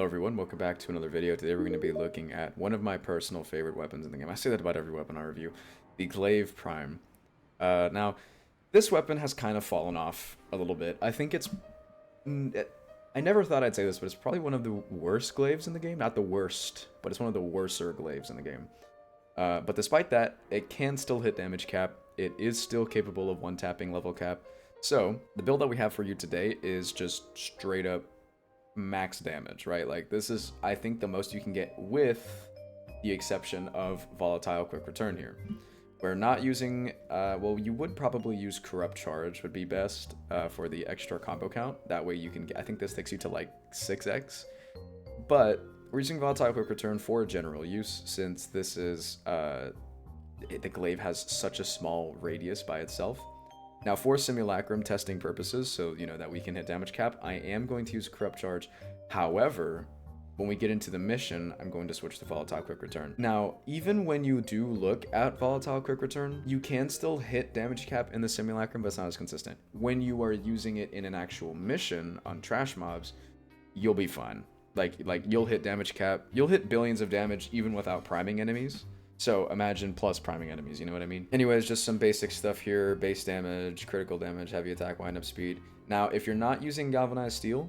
Hello everyone, welcome back to another video. Today we're going to be looking at one of my personal favorite weapons in the game. I say that about every weapon I review, the Glaive Prime. Now, this weapon has kind of fallen off a little bit. I think I never thought I'd say this, but it's probably one of the worst glaives in the game. Not the worst, but it's one of the worser glaives in the game. But despite that, it can still hit damage cap. It is still capable of one-tapping level cap. So, the build that we have for you today is just straight up max damage, right? Like, this is, I think, the most you can get with the exception of volatile quick return here. We're not using, well, you would probably use corrupt charge would be best for the extra combo count. That way you can get, I think this takes you to like 6x. But we're using volatile quick return for general use since this is, the glaive has such a small radius by itself. Now, for simulacrum testing purposes, so, you know, that we can hit damage cap, I am going to use corrupt charge. However, when we get into the mission, I'm going to switch to volatile quick return. Now, even when you do look at volatile quick return, you can still hit damage cap in the simulacrum, but it's not as consistent. When you are using it in an actual mission on trash mobs, you'll be fine. Like you'll hit damage cap, you'll hit billions of damage even without priming enemies. So imagine plus priming enemies, you know what I mean? Anyways, just some basic stuff here. Base damage, critical damage, heavy attack, wind-up speed. Now, if you're not using galvanized steel,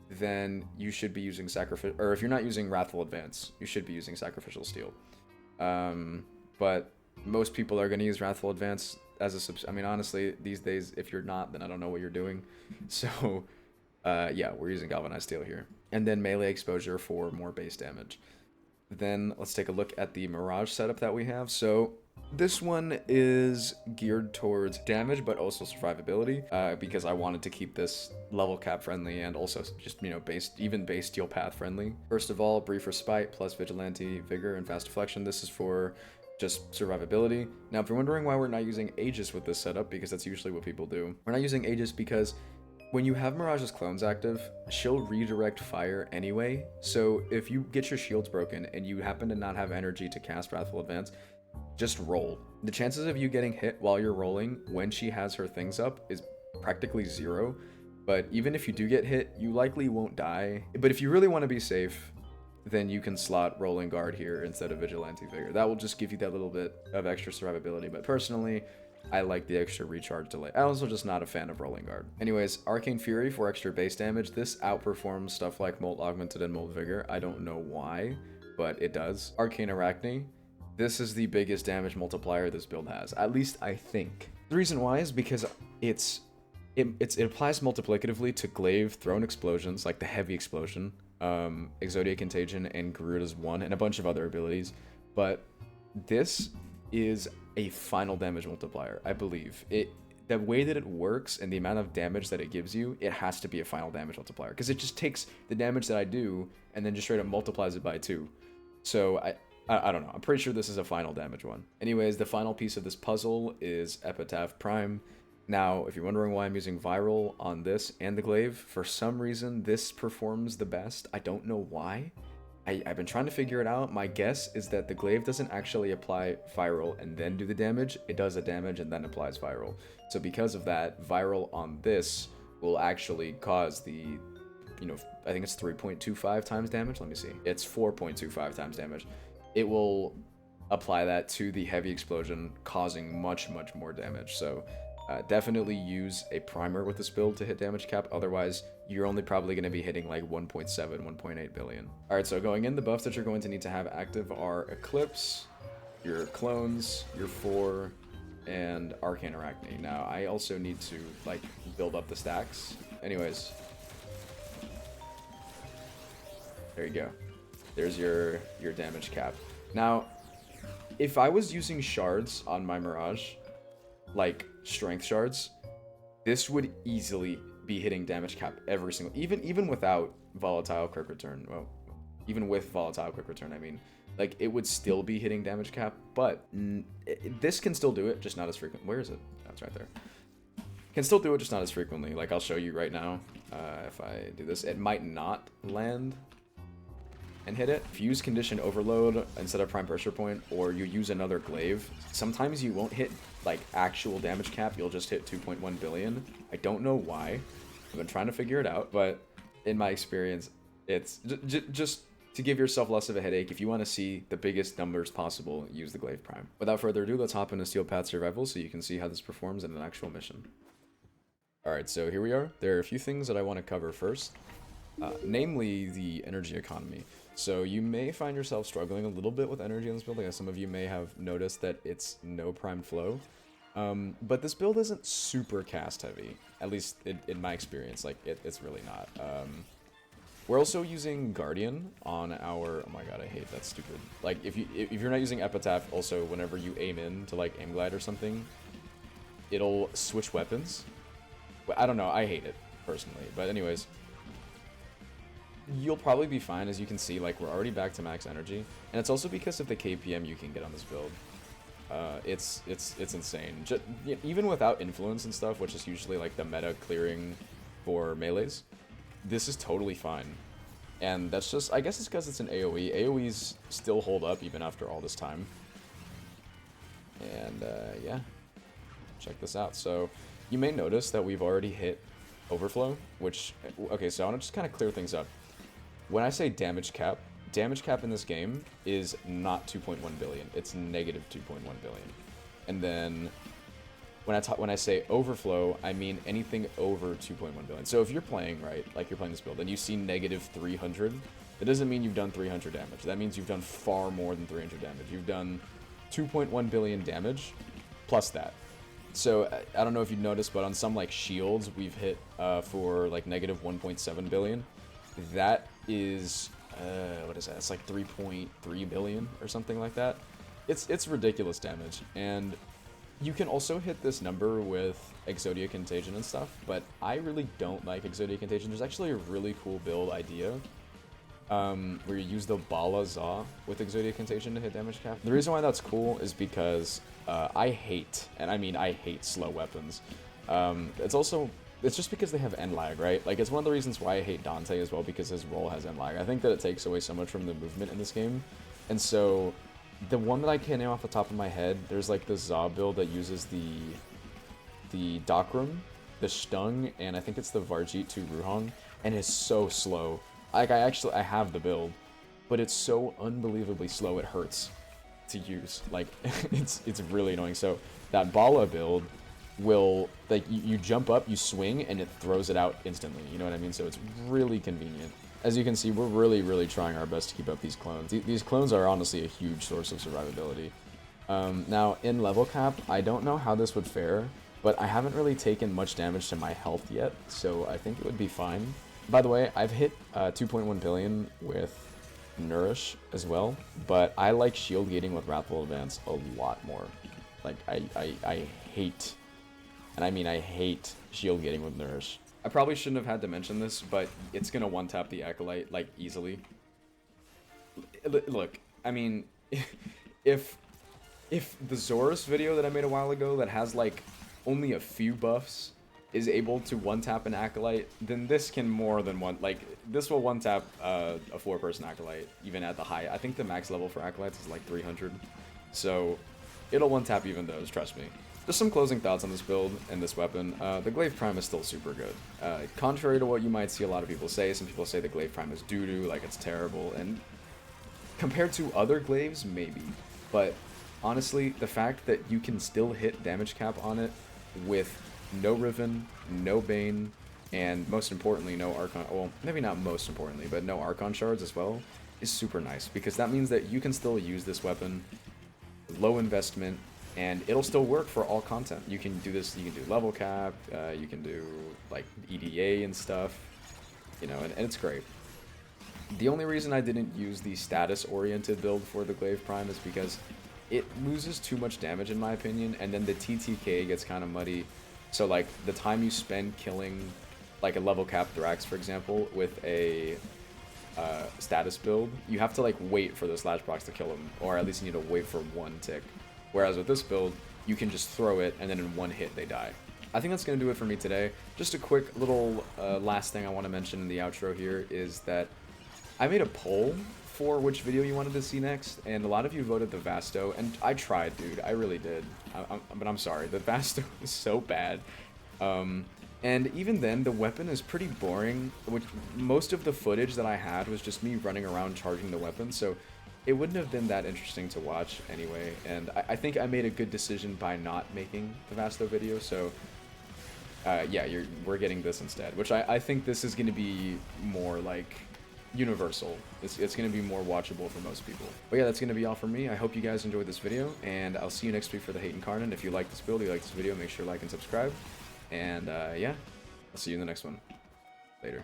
then you should be using sacrificial, or if you're not using wrathful advance, you should be using sacrificial steel. But most people are going to use wrathful advance as a I mean, honestly, these days, if you're not, then I don't know what you're doing. So, yeah, we're using galvanized steel here. And then melee exposure for more base damage. Then let's take a look at the Mirage setup that we have. So this one is geared towards damage, but also survivability, because I wanted to keep this level cap friendly and also just, you know, base steel path friendly. First of all, brief respite plus vigilante, vigor, and fast deflection. This is for just survivability. Now, if you're wondering why we're not using Aegis with this setup, because that's usually what people do. We're not using Aegis because when you have Mirage's clones active, she'll redirect fire anyway, so if you get your shields broken and you happen to not have energy to cast Wrathful Advance, just roll. The chances of you getting hit while you're rolling when she has her things up is practically 0, but even if you do get hit, you likely won't die. But if you really want to be safe, then you can slot Rolling Guard here instead of Vigilante Vigor. That will just give you that little bit of extra survivability, but personally, I like the extra recharge delay. I'm also just not a fan of Rolling Guard. Anyways, Arcane Fury for extra base damage. This outperforms stuff like Molt Augmented and Molt Vigor. I don't know why, but it does. Arcane Arachne. This is the biggest damage multiplier this build has. At least I think. The reason why is because it applies multiplicatively to Glaive thrown explosions, like the heavy explosion, Exodia Contagion, and Garuda's 1, and a bunch of other abilities. But this is a final damage multiplier, I believe. The way that it works and the amount of damage that it gives you, it has to be a final damage multiplier, because it just takes the damage that I do and then just straight up multiplies it by 2. So I don't know. I'm pretty sure this is a final damage one. Anyways, the final piece of this puzzle is Epitaph Prime. Now, if you're wondering why I'm using Viral on this and the Glaive, for some reason this performs the best. I don't know why. I've been trying to figure it out. My guess is that the Glaive doesn't actually apply Viral and then do the damage. It does the damage and then applies Viral. So because of that, Viral on this will actually cause the, you know, I think it's 3.25 times damage. Let me see. It's 4.25 times damage. It will apply that to the heavy explosion, causing much, much more damage. So definitely use a primer with this build to hit damage cap. Otherwise, you're only probably going to be hitting like 1.7, 1.8 billion. All right, so going in, the buffs that you're going to need to have active are Eclipse, your clones, your 4, and Arcane Arachne. Now, I also need to like build up the stacks. Anyways, there you go. There's your damage cap. Now, if I was using shards on my Mirage, like strength shards, this would easily be hitting damage cap every single, even without volatile quick return. Well, even with volatile quick return, I mean, like it would still be hitting damage cap, but this can still do it, just not as frequent. Where is it? Oh, it's right there. Can still do it, just not as frequently. Like I'll show you right now. If I do this, it might not land and hit it. If you use Condition Overload instead of Prime Pressure Point, or you use another Glaive, sometimes you won't hit like actual damage cap, you'll just hit 2.1 billion. I don't know why. I've been trying to figure it out, but in my experience, It's just to give yourself less of a headache. If you want to see the biggest numbers possible, use the Glaive Prime. Without further ado, let's hop into Steel Path Survival so you can see how this performs in an actual mission. Alright, so here we are. There are a few things that I want to cover first, namely the energy economy. So you may find yourself struggling a little bit with energy in this build. I guess some of you may have noticed that it's no primed flow. But this build isn't super cast heavy, at least in my experience. Like, it's really not. We're also using Guardian on our... Oh my god, I hate that stupid... Like, if you're not using Epitaph, also, whenever you aim in to, like, aim glide or something, it'll switch weapons. I don't know, I hate it, personally. But anyways, you'll probably be fine. As you can see, like, we're already back to max energy. And it's also because of the KPM you can get on this build. It's insane. Even without influence and stuff, which is usually, like, the meta clearing for melees, this is totally fine. And that's just, I guess it's because it's an AoE. AoEs still hold up even after all this time. And yeah, check this out. So you may notice that we've already hit overflow, which, okay, so I want to just kind of clear things up. When I say damage cap in this game is not 2.1 billion, it's negative 2.1 billion. And then when I say overflow, I mean anything over 2.1 billion. So if you're playing, right, like you're playing this build, and you see negative 300, that doesn't mean you've done 300 damage. That means you've done far more than 300 damage. You've done 2.1 billion damage plus that. So I don't know if you noticed, but on some like shields, we've hit for like negative 1.7 billion. That is, what is that? It's like 3.3 billion or something like that. It's ridiculous damage. And you can also hit this number with Exodia Contagion and stuff, but I really don't like Exodia Contagion. There's actually a really cool build idea where you use the Bala Za with Exodia Contagion to hit damage cap. The reason why that's cool is because I hate, and I mean I hate slow weapons. It's just because they have end lag, right? Like, it's one of the reasons why I hate Dante as well, because his role has end lag. I think that it takes away so much from the movement in this game, and so the one that I can't name off the top of my head, there's like the Za build that uses the Dakram, the Stung, and I think it's the Varjeet to Ruhong, and it's so slow. Like, I have the build, but it's so unbelievably slow, it hurts to use. Like, it's really annoying. So that Bala build will, like, you jump up, you swing, and it throws it out instantly, you know what I mean? So it's really convenient. As you can see, we're really trying our best to keep up these clones. These clones are honestly a huge source of survivability. Now, in level cap, I don't know how this would fare, but I haven't really taken much damage to my health yet, so I think it would be fine. By the way, I've hit 2.1 billion with Nourish as well, but I like shield gating with Wrathful Advance a lot more. Like, I hate, and I mean I hate shield gating with Nourish. I probably shouldn't have had to mention this, but it's gonna one-tap the Acolyte, like, easily. Look, I mean, if the Zorus video that I made a while ago that has, like, only a few buffs is able to one-tap an Acolyte, then this can more than one, like, this will one-tap a 4-person Acolyte, even at the high. I think the max level for Acolytes is, like, 300. So, it'll one-tap even those, trust me. Just some closing thoughts on this build and this weapon. The Glaive Prime is still super good. Contrary to what you might see a lot of people say, some people say the Glaive Prime is doo-doo, like it's terrible, and compared to other Glaives, maybe. But honestly, the fact that you can still hit damage cap on it with no Riven, no Bane, and most importantly, no Archon, well, maybe not most importantly, but no Archon Shards as well, is super nice, because that means that you can still use this weapon, low investment, and it'll still work for all content. You can do this, you can do level cap, you can do, like, EDA and stuff, you know, and it's great. The only reason I didn't use the status-oriented build for the Glaive Prime is because it loses too much damage, in my opinion, and then the TTK gets kind of muddy. So, like, the time you spend killing, like, a level cap Thrax, for example, with a status build, you have to, like, wait for the slash procs to kill him, or at least you need to wait for one tick. Whereas with this build, you can just throw it, and then in one hit, they die. I think that's going to do it for me today. Just a quick little last thing I want to mention in the outro here is that I made a poll for which video you wanted to see next, and a lot of you voted the Vasto, and I tried, dude. I really did. But I'm sorry. The Vasto is so bad. And even then, the weapon is pretty boring, which most of the footage that I had was just me running around charging the weapon, so it wouldn't have been that interesting to watch anyway, and I think I made a good decision by not making the Vasto video, so yeah, we're getting this instead, which I think this is going to be more like universal. It's going to be more watchable for most people. But yeah, that's going to be all from me. I hope you guys enjoyed this video, and I'll see you next week for the Hate Incarnate. If you like this build, you like this video, make sure to like and subscribe. And yeah, I'll see you in the next one. Later.